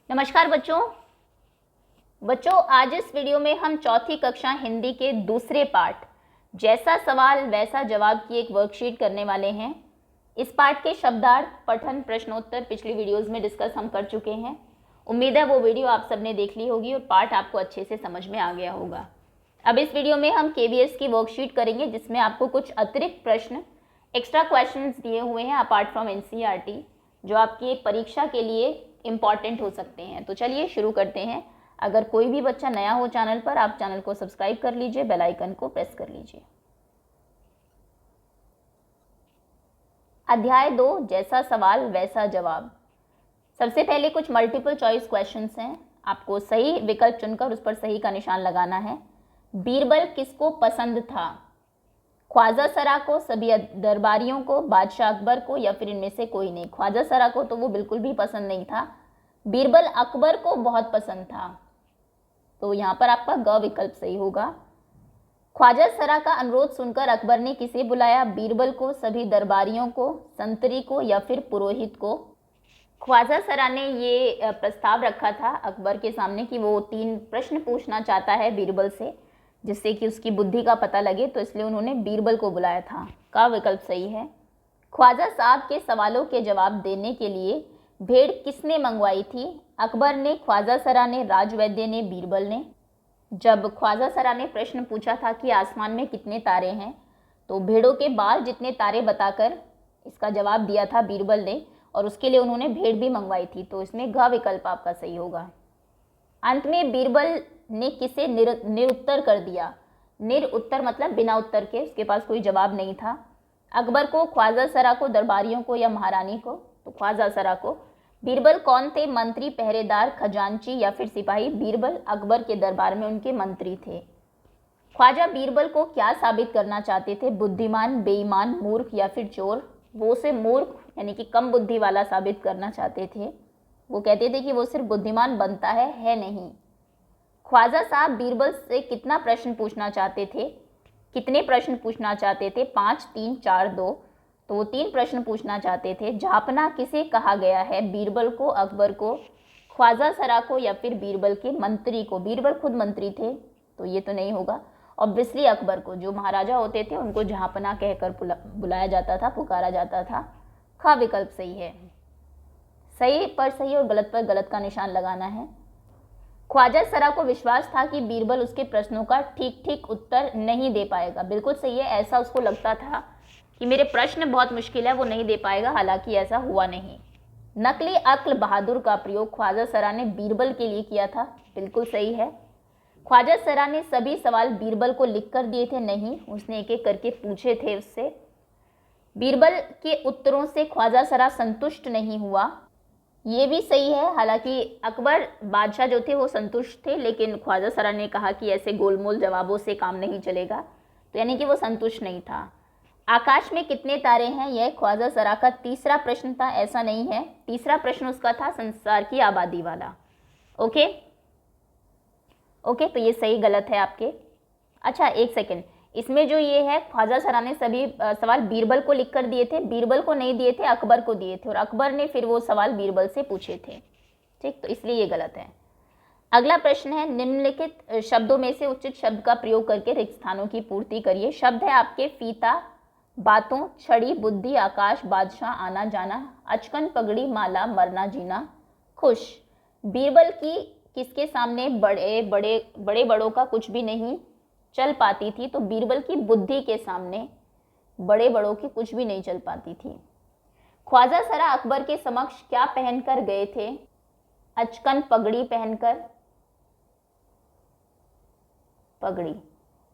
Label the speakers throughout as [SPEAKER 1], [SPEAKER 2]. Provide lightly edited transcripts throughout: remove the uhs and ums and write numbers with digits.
[SPEAKER 1] नमस्कार बच्चों आज इस वीडियो में हम चौथी कक्षा हिंदी के दूसरे पार्ट जैसा सवाल वैसा जवाब की एक वर्कशीट करने वाले हैं। इस पार्ट के शब्दार्थ, पठन, प्रश्नोत्तर पिछली वीडियोस में डिस्कस हम कर चुके हैं। उम्मीद है वो वीडियो आप सबने देख ली होगी और पार्ट आपको अच्छे से समझ में आ गया होगा। अब इस वीडियो में हम KVS की वर्कशीट करेंगे जिसमें आपको कुछ अतिरिक्त प्रश्न, एक्स्ट्रा क्वेश्चंस दिए हुए हैं अपार्ट फ्रॉम NCERT, जो आपकी परीक्षा के लिए इम्पॉर्टेंट हो सकते हैं। तो चलिए शुरू करते हैं। अगर कोई भी बच्चा नया हो चैनल पर, आप चैनल को सब्सक्राइब कर लीजिए, बेल आइकन को प्रेस कर लीजिए। अध्याय 2, जैसा सवाल वैसा जवाब। सबसे पहले कुछ मल्टीपल चॉइस क्वेश्चंस हैं। आपको सही विकल्प चुनकर उस पर सही का निशान लगाना है। बीरबल किसको पसंद था? ख्वाजा सरा को, सभी दरबारियों को, बादशाह अकबर को, या फिर इनमें से कोई नहीं। ख्वाजा सरा को तो वो बिल्कुल भी पसंद नहीं था। बीरबल अकबर को बहुत पसंद था, तो यहाँ पर आपका ग विकल्प सही होगा। ख्वाजा सरा का अनुरोध सुनकर अकबर ने किसे बुलाया? बीरबल को, सभी दरबारियों को, संतरी को, या फिर पुरोहित को। ख्वाजा सरा ने ये प्रस्ताव रखा था अकबर के सामने कि वो 3 प्रश्न पूछना चाहता है बीरबल से, जिससे कि उसकी बुद्धि का पता लगे, तो इसलिए उन्होंने बीरबल को बुलाया था। का विकल्प सही है। ख्वाजा साहब के सवालों के जवाब देने के लिए भेड़ किसने मंगवाई थी? अकबर ने, ख्वाजा सरा ने, राजवैद्य ने, बीरबल ने। जब ख्वाजा सरा ने प्रश्न पूछा था कि आसमान में कितने तारे हैं, तो भेड़ों के बाल जितने तारे बताकर इसका जवाब दिया था बीरबल ने, और उसके लिए उन्होंने भेड़ भी मंगवाई थी, तो इसमें घ विकल्प आपका सही होगा। अंत में बीरबल ने किसे निरुत्तर कर दिया? निरुत्तर मतलब बिना उत्तर के, उसके पास कोई जवाब नहीं था। अकबर को, ख्वाजा सरा को, दरबारियों को, या महारानी को? तो ख्वाजा सरा को। बीरबल कौन थे? मंत्री, पहरेदार, खजांची, या फिर सिपाही? बीरबल अकबर के दरबार में उनके मंत्री थे। ख्वाजा बीरबल को क्या साबित करना चाहते थे? बुद्धिमान, बेईमान, मूर्ख, या फिर चोर? वो उसे मूर्ख यानी कि कम बुद्धि वाला साबित करना चाहते थे। वो कहते थे कि वो सिर्फ बुद्धिमान बनता है नहीं। ख्वाजा साहब बीरबल से कितना प्रश्न पूछना चाहते थे? कितने प्रश्न पूछना चाहते थे? 5, 3, 4, 2। तो वो 3 प्रश्न पूछना चाहते थे। झापना किसे कहा गया है? बीरबल को, अकबर को, ख्वाजा सरा को, या फिर बीरबल के मंत्री को? बीरबल खुद मंत्री थे, तो ये तो नहीं होगा। ऑब्वियसली अकबर को, जो महाराजा होते थे उनको झापना कहकर बुलाया जाता था, पुकारा जाता था। खा विकल्प सही है। सही पर सही और गलत पर गलत का निशान लगाना है। ख्वाजा सरा को विश्वास था कि बीरबल उसके प्रश्नों का ठीक उत्तर नहीं दे पाएगा। बिल्कुल सही है, ऐसा उसको लगता था कि मेरे प्रश्न बहुत मुश्किल है, वो नहीं दे पाएगा, हालांकि ऐसा हुआ नहीं। नकली अक्ल बहादुर का प्रयोग ख्वाजा सरा ने बीरबल के लिए किया था। बिल्कुल सही है। ख्वाजा सरा ने सभी सवाल बीरबल को लिख कर दिए थे। नहीं, उसने एक एक करके पूछे थे उससे। बीरबल के उत्तरों से ख्वाजा सरा संतुष्ट नहीं हुआ। ये भी सही है, हालांकि अकबर बादशाह जो थे वो संतुष्ट थे, लेकिन ख्वाजा सरा ने कहा कि ऐसे गोलमोल जवाबों से काम नहीं चलेगा, तो यानी कि वो संतुष्ट नहीं था। आकाश में कितने तारे हैं? यह ख्वाजा सरा का तीसरा प्रश्न था। ऐसा नहीं है, तीसरा प्रश्न उसका था संसार की आबादी वाला। ओके, तो ये सही गलत है आपके। अच्छा, एक सेकेंड, इसमें जो ये है ख्वाजा सरा ने सभी सवाल बीरबल को लिख कर दिए थे। बीरबल को नहीं दिए थे, अकबर को दिए थे, और अकबर ने फिर वो सवाल बीरबल से पूछे थे। ठीक, तो इसलिए ये गलत है। अगला प्रश्न है, निम्नलिखित शब्दों में से उचित शब्द का प्रयोग करके रिक्त स्थानों की पूर्ति करिए। शब्द है आपके फीता, बातों, छड़ी, बुद्धि, आकाश, बादशाह, आना जाना, अचकन, पगड़ी, माला, मरना, जीना, खुश। बीरबल की किसके सामने बड़े बड़ों का कुछ भी नहीं चल पाती थी? तो बीरबल की बुद्धि के सामने बड़े बड़ों की कुछ भी नहीं चल पाती थी। ख्वाजा सरा अकबर के समक्ष क्या पहनकर गए थे? अचकन, पगड़ी पहनकर, पगड़ी।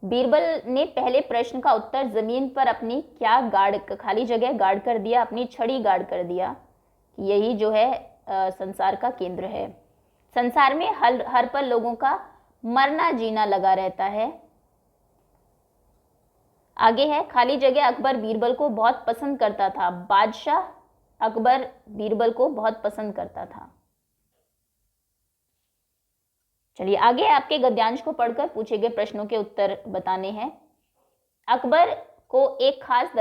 [SPEAKER 1] बीरबल ने पहले प्रश्न का उत्तर जमीन पर अपनी खाली जगह गाड़ कर दिया, अपनी छड़ी गाड़ कर दिया। यही जो है संसार का केंद्र है। संसार में हर पल लोगों का मरना जीना लगा रहता है। आगे है, खाली जगह अकबर बीरबल को बहुत पसंद करता था। बादशाह अकबर बीरबल को बहुत पसंद करता था। चलिए आगे आपके गद्यांश को पढ़कर पूछे गए प्रश्नों के उत्तर बताने हैं। अकबर के एक खास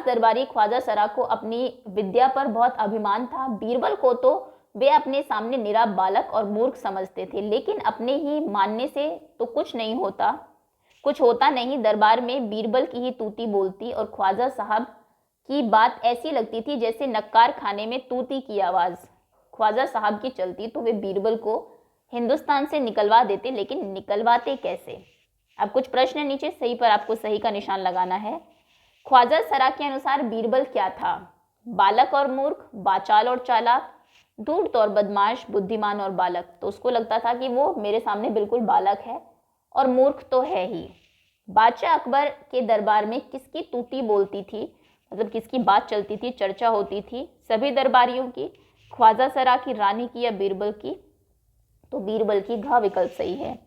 [SPEAKER 1] दरबारी ख्वाजा सरा को अपनी विद्या पर बहुत अभिमान था। बीरबल को तो वे अपने सामने निरा बालक और मूर्ख समझते थे, लेकिन अपने ही मानने से तो कुछ होता नहीं। दरबार में बीरबल की ही तूती बोलती और ख्वाजा साहब की बात ऐसी लगती थी जैसे नक्कार खाने में तूती की आवाज़ ख्वाजा साहब की चलती, तो वे बीरबल को हिंदुस्तान से निकलवा देते, लेकिन निकलवाते कैसे? अब कुछ प्रश्न है नीचे, सही पर आपको सही का निशान लगाना है। ख्वाजा सरा के अनुसार बीरबल क्या था? बालक और मूर्ख, बाचाल और चालाक, धूर्त और बदमाश, बुद्धिमान और बालक। तो उसको लगता था कि वो मेरे सामने बिल्कुल बालक है और मूर्ख तो है ही। बादशाह अकबर के दरबार में किसकी तूती बोलती थी, मतलब किसकी बात चलती थी, चर्चा होती थी? सभी दरबारियों की, ख्वाजा सरा की, रानी की या बीरबल की? तो बीरबल की, घ विकल्प सही है।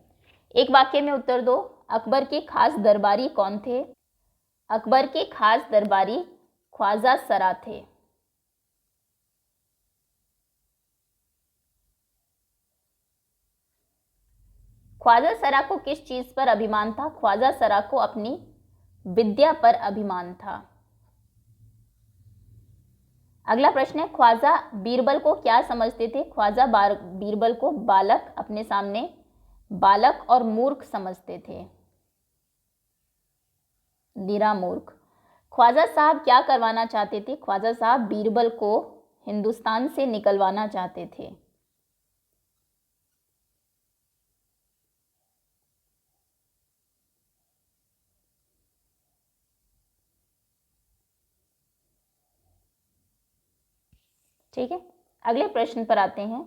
[SPEAKER 1] एक वाक्य में उत्तर दो। अकबर के खास दरबारी कौन थे? अकबर के खास दरबारी ख्वाजा सरा थे। ख्वाजा सरा को किस चीज पर अभिमान था? ख्वाजा सरा को अपनी विद्या पर अभिमान था। अगला प्रश्न है, ख्वाजा बीरबल को क्या समझते थे? ख्वाजा बीरबल को बालक, अपने सामने बालक और मूर्ख समझते थे, निरा मूर्ख। ख्वाजा साहब क्या करवाना चाहते थे? ख्वाजा साहब बीरबल को हिंदुस्तान से निकलवाना चाहते थे। ठीक है, अगले प्रश्न पर आते हैं।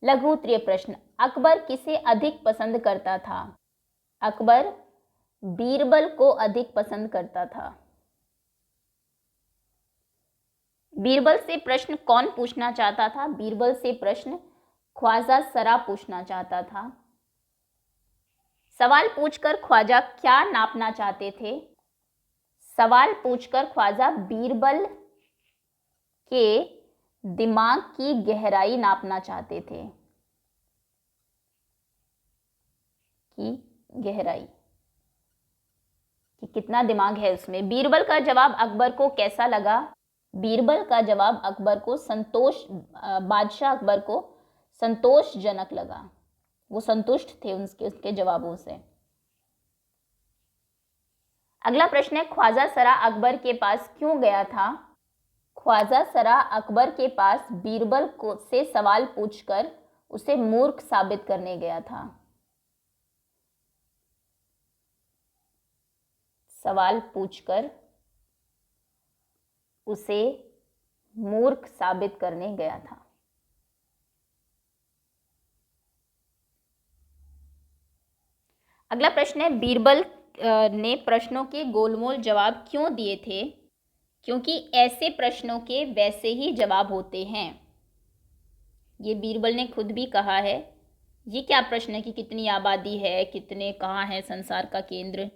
[SPEAKER 1] लघु उत्तरीय प्रश्न, अकबर किसे अधिक पसंद करता था? अकबर बीरबल को अधिक पसंद करता था। बीरबल से प्रश्न कौन पूछना चाहता था? बीरबल से प्रश्न ख्वाजा सरा पूछना चाहता था। सवाल पूछकर ख्वाजा क्या नापना चाहते थे? सवाल पूछकर ख्वाजा बीरबल के दिमाग की गहराई नापना चाहते थे, की गहराई, कि कितना दिमाग है उसमें। बीरबल का जवाब अकबर को कैसा लगा? बीरबल का जवाब अकबर को बादशाह अकबर को संतोषजनक लगा। वो संतुष्ट थे उसके जवाबों से। अगला प्रश्न है, ख्वाजा सरा अकबर के पास क्यों गया था? ख्वाजा सरा अकबर के पास बीरबल को से सवाल पूछकर उसे मूर्ख साबित करने गया था। सवाल पूछकर उसे मूर्ख साबित करने गया था। अगला प्रश्न है, बीरबल ने प्रश्नों के गोलमोल जवाब क्यों दिए थे? क्योंकि ऐसे प्रश्नों के वैसे ही जवाब होते हैं। ये बीरबल ने खुद भी कहा है। ये क्या प्रश्न है कि कितनी आबादी है, कितने, कहाँ है संसार का केंद्र?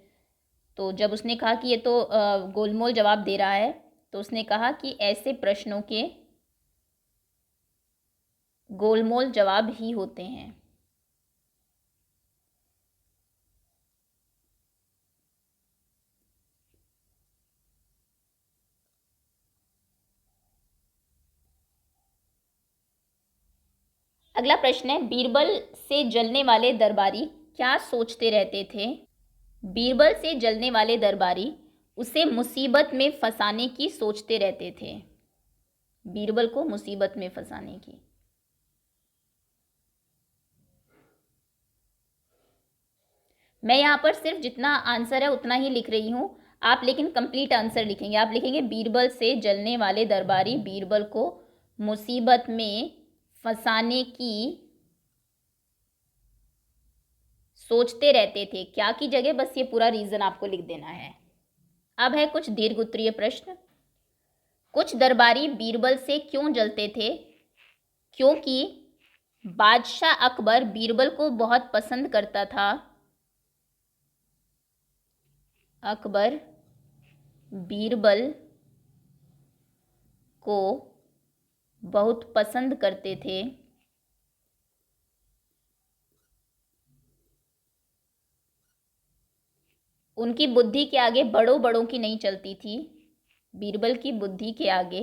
[SPEAKER 1] तो जब उसने कहा कि ये तो गोलमोल जवाब दे रहा है, तो उसने कहा कि ऐसे प्रश्नों के गोलमोल जवाब ही होते हैं। अगला प्रश्न है, बीरबल से जलने वाले दरबारी क्या सोचते रहते थे? बीरबल से जलने वाले दरबारी उसे मुसीबत में फंसाने की सोचते रहते थे। बीरबल को मुसीबत में फंसाने की। मैं यहाँ पर सिर्फ जितना आंसर है उतना ही लिख रही हूँ, आप लेकिन कंप्लीट आंसर लिखेंगे। आप लिखेंगे बीरबल से जलने वाले दरबारी बीरबल को मुसीबत में फंसाने की सोचते रहते थे। क्या की जगह बस ये पूरा रीजन आपको लिख देना है। अब है कुछ दीर्घ उत्तरीय प्रश्न। कुछ दरबारी बीरबल से क्यों जलते थे? क्योंकि बादशाह अकबर बीरबल को बहुत पसंद करता था। अकबर बीरबल को बहुत पसंद करते थे। उनकी बुद्धि के आगे बड़ों बड़ों की नहीं चलती थी। बीरबल की बुद्धि के आगे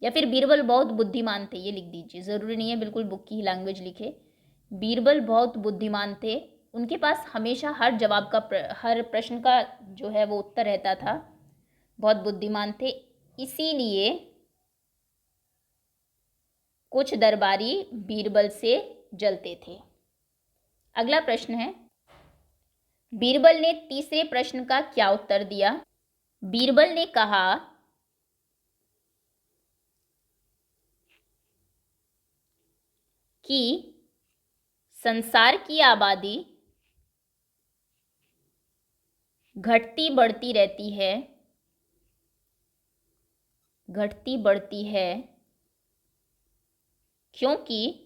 [SPEAKER 1] या फिर बीरबल बहुत बुद्धिमान थे, ये लिख दीजिए, ज़रूरी नहीं है बिल्कुल बुक की ही लैंग्वेज लिखे। बीरबल बहुत बुद्धिमान थे, उनके पास हमेशा हर जवाब का हर प्रश्न का जो है वो उत्तर रहता था, बहुत बुद्धिमान थे, इसीलिए कुछ दरबारी बीरबल से जलते थे। अगला प्रश्न है, बीरबल ने तीसरे प्रश्न का क्या उत्तर दिया? बीरबल ने कहा कि संसार की आबादी घटती बढ़ती रहती है, घटती बढ़ती है क्योंकि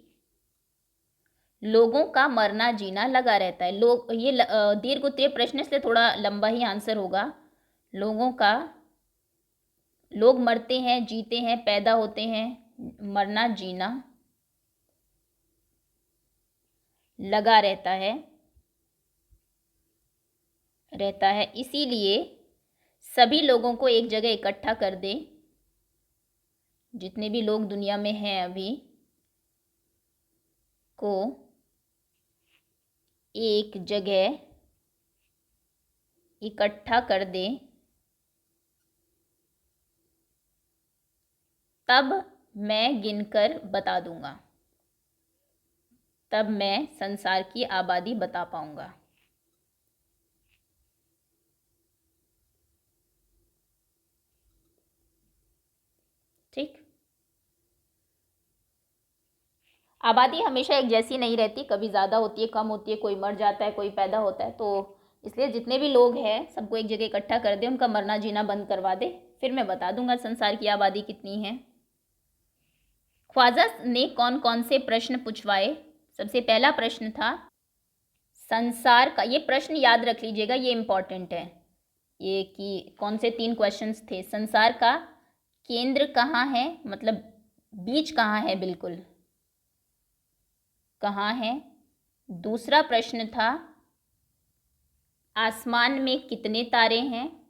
[SPEAKER 1] लोगों का मरना जीना लगा रहता है। लोग, ये दीर्घ उत्तरीय प्रश्न इसलिए थोड़ा लंबा ही आंसर होगा। लोग मरते हैं, जीते हैं, पैदा होते हैं, मरना जीना लगा रहता है, इसीलिए सभी लोगों को एक जगह इकट्ठा कर दे, जितने भी लोग दुनिया में हैं अभी को एक जगह इकट्ठा कर दे, तब मैं गिनकर बता दूंगा, तब मैं संसार की आबादी बता पाऊंगा। ठीक, आबादी हमेशा एक जैसी नहीं रहती, कभी ज़्यादा होती है, कम होती है, कोई मर जाता है, कोई पैदा होता है, तो इसलिए जितने भी लोग हैं सबको एक जगह इकट्ठा कर दे, उनका मरना जीना बंद करवा दे, फिर मैं बता दूंगा संसार की आबादी कितनी है। ख्वाजा ने कौन कौन से प्रश्न पूछवाए? सबसे पहला प्रश्न था संसार का, ये प्रश्न याद रख लीजिएगा, ये इंपॉर्टेंट है, ये कि कौन से 3 क्वेश्चंस थे। संसार का केंद्र कहाँ है, मतलब बीज कहाँ है, बिल्कुल कहाँ है। दूसरा प्रश्न था आसमान में कितने तारे हैं,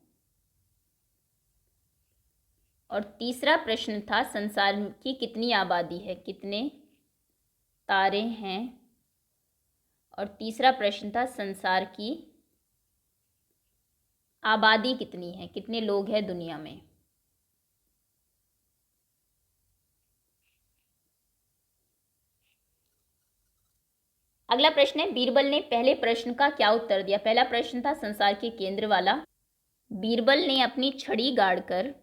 [SPEAKER 1] और तीसरा प्रश्न था संसार की कितनी आबादी है, कितने तारे हैं, और तीसरा प्रश्न था संसार की आबादी कितनी है, कितने लोग हैं दुनिया में। अगला प्रश्न है, बीरबल ने पहले प्रश्न का क्या उत्तर दिया? पहला प्रश्न था संसार के केंद्र वाला। बीरबल ने अपनी छड़ी गाड़कर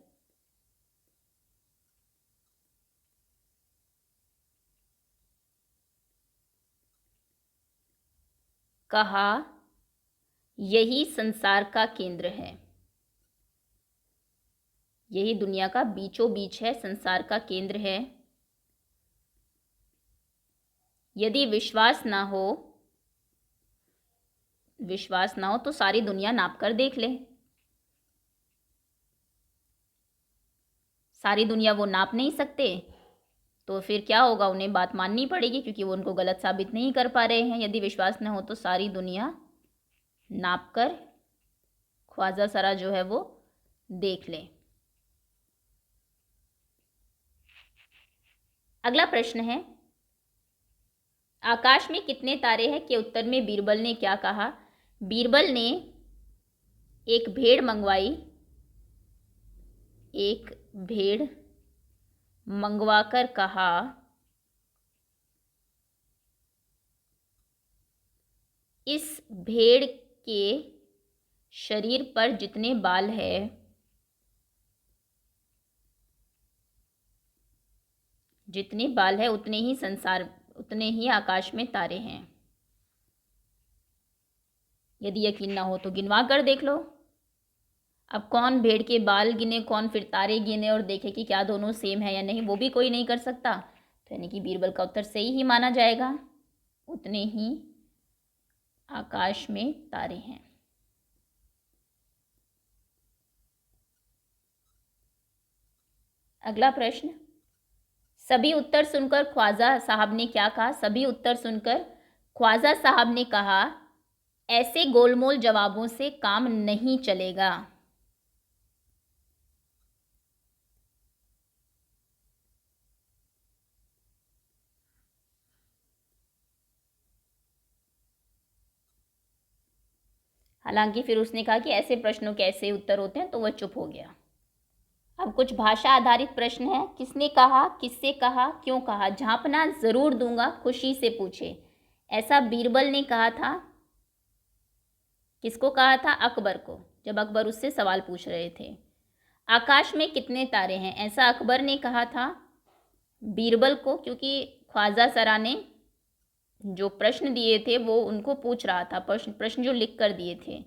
[SPEAKER 1] कहा यही संसार का केंद्र है, यही दुनिया का बीचों बीच है, संसार का केंद्र है। यदि विश्वास ना हो तो सारी दुनिया नाप कर देख ले। सारी दुनिया वो नाप नहीं सकते, तो फिर क्या होगा, उन्हें बात माननी पड़ेगी, क्योंकि वो उनको गलत साबित नहीं कर पा रहे हैं। यदि विश्वास न हो तो सारी दुनिया नाप कर ख्वाजा सरा जो है वो देख ले। अगला प्रश्न है, आकाश में कितने तारे हैं के उत्तर में बीरबल ने क्या कहा? बीरबल ने एक भेड़ मंगवाई, एक भेड़ मंगवाकर कहा इस भेड़ के शरीर पर जितने बाल है उतने ही आकाश में तारे हैं। यदि यकीन ना हो तो गिनवा कर देख लो। अब कौन भेड़ के बाल गिने, कौन फिर तारे गिने और देखे कि क्या दोनों सेम है या नहीं, वो भी कोई नहीं कर सकता, तो यानी कि बीरबल का उत्तर सही ही माना जाएगा, उतने ही आकाश में तारे हैं। अगला प्रश्न, सभी उत्तर सुनकर ख्वाजा साहब ने क्या कहा? सभी उत्तर सुनकर ख्वाजा साहब ने कहा ऐसे गोलमोल जवाबों से काम नहीं चलेगा। हालांकि फिर उसने कहा कि ऐसे प्रश्नों के ऐसे उत्तर होते हैं, तो वह चुप हो गया। अब कुछ भाषा आधारित प्रश्न है। किसने कहा, किससे कहा, क्यों कहा? झांपना जरूर दूंगा, खुशी से पूछे। ऐसा बीरबल ने कहा था। किसको कहा था? अकबर को, जब अकबर उससे सवाल पूछ रहे थे। आकाश में कितने तारे हैं? ऐसा अकबर ने कहा था बीरबल को, क्योंकि ख्वाजा सरा ने जो प्रश्न दिए थे वो उनको पूछ रहा था, प्रश्न जो लिख कर दिए थे।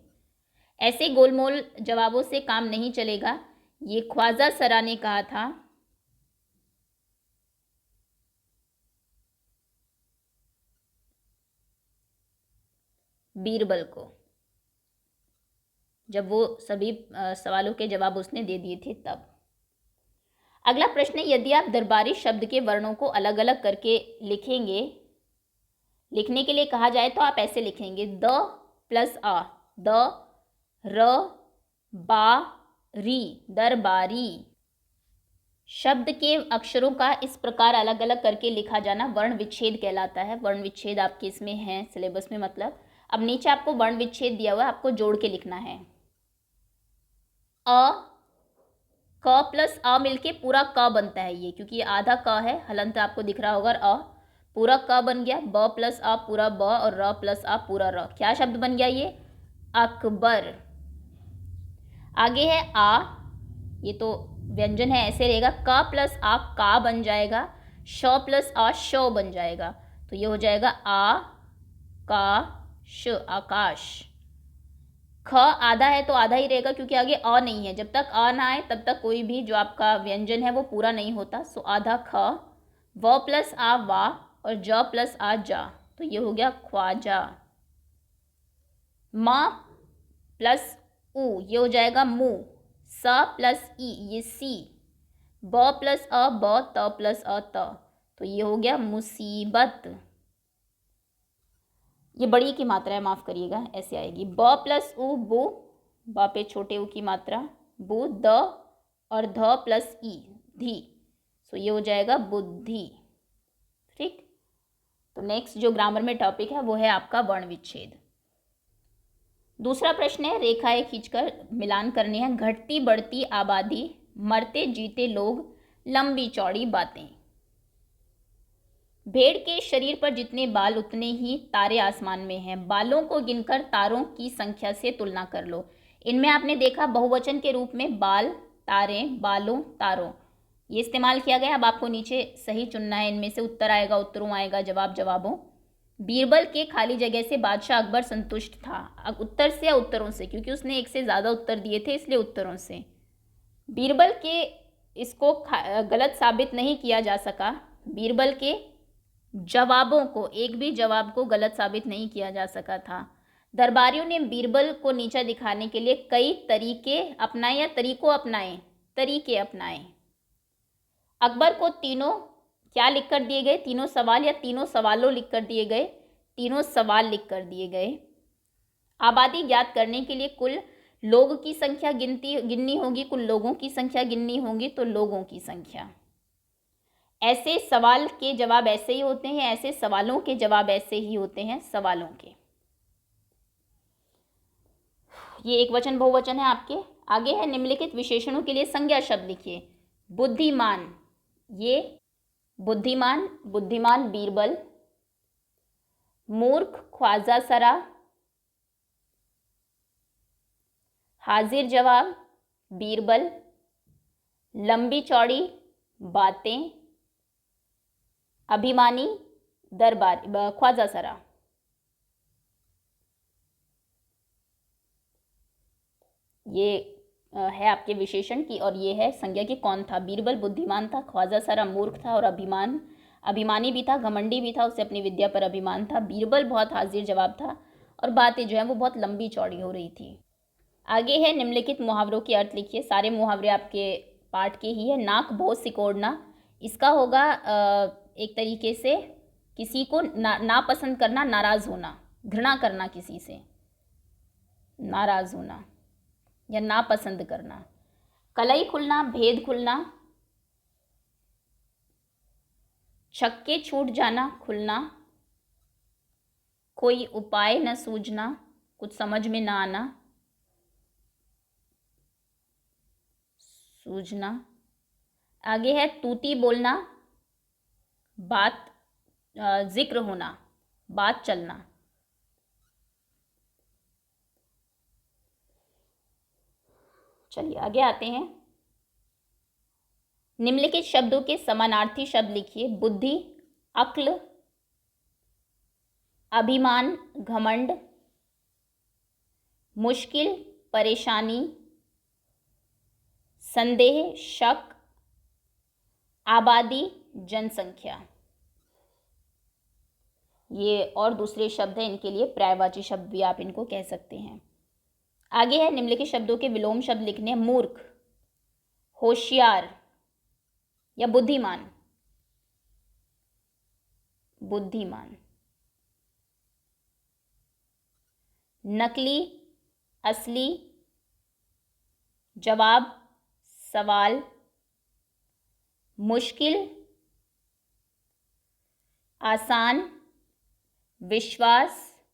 [SPEAKER 1] ऐसे गोलमोल जवाबों से काम नहीं चलेगा, ये ख्वाजा सरा ने कहा था बीरबल को, जब वो सभी सवालों के जवाब उसने दे दिए थे तब। अगला प्रश्न है, यदि आप दरबारी शब्द के वर्णों को अलग अलग करके लिखेंगे, लिखने के लिए कहा जाए तो आप ऐसे लिखेंगे, द प्लस आ, द, र, बा, री, दरबारी। शब्द के अक्षरों का इस प्रकार अलग अलग करके लिखा जाना वर्ण विच्छेद कहलाता है। वर्ण विच्छेद आपके इसमें है सिलेबस में, मतलब अब नीचे आपको वर्ण विच्छेद दिया हुआ है, आपको जोड़ के लिखना है। अ, क प्लस अ मिलके पूरा क बनता है ये, क्योंकि ये आधा क है, हलंत आपको दिख रहा होगा, अ पूरा क बन गया। ब प्लस अ पूरा ब, और र प्लस अ पूरा र। क्या शब्द बन गया ये? अकबर। आगे है आ, ये तो व्यंजन है, ऐसे रहेगा। क प्लस आ का बन जाएगा, श प्लस आ श बन जाएगा, तो ये हो जाएगा आ का श, आकाश। ख आधा है तो आधा ही रहेगा, क्योंकि आगे अ नहीं है। जब तक अ ना आए तब तक कोई भी जो आपका व्यंजन है वो पूरा नहीं होता। सो आधा ख, व प्लस आ वा, और ज प्लस आ जा, तो ये हो गया ख्वाजा। म प्लस उ, ये हो जाएगा मुँह। स प्लस ई, ये सी। ब प्लस अ ब, त प्लस अ त, तो ये हो गया मुसीबत। ये बड़ी की मात्रा है, माफ़ करिएगा, ऐसे आएगी। ब प्लस उ बु, ब पे छोटे उ की मात्रा, बु, द और ध प्लस ई, धी, सो ये हो जाएगा बुद्धि। ठीक, तो नेक्स्ट जो ग्रामर में टॉपिक है वो है आपका वर्ण विच्छेद। दूसरा प्रश्न है, रेखाएं खींचकर मिलान करनी है। घटती बढ़ती आबादी, मरते जीते लोग, लंबी चौड़ी बातें। भेड़ के शरीर पर जितने बाल उतने ही तारे आसमान में हैं। बालों को गिनकर तारों की संख्या से तुलना कर लो। इनमें आपने देखा बहुवचन के रूप में बाल, तारे, बालों, तारों, ये इस्तेमाल किया गया। अब आपको नीचे सही चुनना है, इनमें से उत्तर आएगा, उत्तरों आएगा, जवाब जवाबों। बीरबल के खाली जगह से बादशाह अकबर संतुष्ट था। अब उत्तर से या उत्तरों से, क्योंकि उसने एक से ज़्यादा उत्तर दिए थे, इसलिए उत्तरों से। बीरबल के इसको गलत साबित नहीं किया जा सका। बीरबल के जवाबों को, एक भी जवाब को गलत साबित नहीं किया जा सका था। दरबारियों ने बीरबल को नीचा दिखाने के लिए कई तरीके अपनाए या तरीके अपनाए। अकबर को तीनों क्या लिख कर दिए गए? तीनों सवाल या तीनों सवालों लिख कर दिए गए? तीनों सवाल लिख कर दिए गए। आबादी ज्ञात करने के लिए कुल लोग की संख्या गिननी होगी, कुल लोगों की संख्या गिननी होगी, तो लोगों की संख्या। ऐसे सवाल के जवाब ऐसे ही होते हैं, ऐसे सवालों के जवाब ऐसे ही होते हैं सवालों के। ये एक वचन बहुवचन है आपके। आगे है, निम्नलिखित विशेषणों के लिए संज्ञा शब्द लिखिए। बुद्धिमान, ये बुद्धिमान, बुद्धिमान बीरबल। मूर्ख ख्वाजा सरा। हाजिर जवाब बीरबल। लंबी चौड़ी बातें अभिमानी दरबार ख्वाजा सरा। ये है आपके विशेषण की, और ये है संज्ञा की। कौन था? बीरबल बुद्धिमान था, ख्वाजा सरा मूर्ख था, और अभिमानी भी था, घमंडी भी था, उसे अपनी विद्या पर अभिमान था। बीरबल बहुत हाजिर जवाब था, और बातें जो है वो बहुत लंबी चौड़ी हो रही थी। आगे है, निम्नलिखित मुहावरों के अर्थ लिखिए। सारे मुहावरे आपके पाठ के ही है। नाक बहुत सिकोड़ना, इसका होगा एक तरीके से किसी को नापसंद करना, नाराज होना, घृणा करना, किसी से नाराज होना या नापसंद करना। कलई खुलना, भेद खुलना, छक्के छूट जाना, खुलना, कोई उपाय न सूझना, कुछ समझ में ना आना, सूझना। आगे है तूती बोलना, बात जिक्र होना, बात चलना। चलिए आगे आते हैं। निम्नलिखित शब्दों के समानार्थी शब्द लिखिए। बुद्धि, अक्ल, अभिमान, घमंड, मुश्किल, परेशानी, संदेह, शक, आबादी, जनसंख्या। ये और दूसरे शब्द हैं, इनके लिए पर्यायवाची शब्द भी आप इनको कह सकते हैं। आगे है निम्नलिखित शब्दों के विलोम शब्द लिखने हैं। मूर्ख, होशियार या बुद्धिमान, बुद्धिमान। नकली, असली, जवाब, सवाल, मुश्किल, आसान, विश्वास,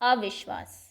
[SPEAKER 1] अविश्वास।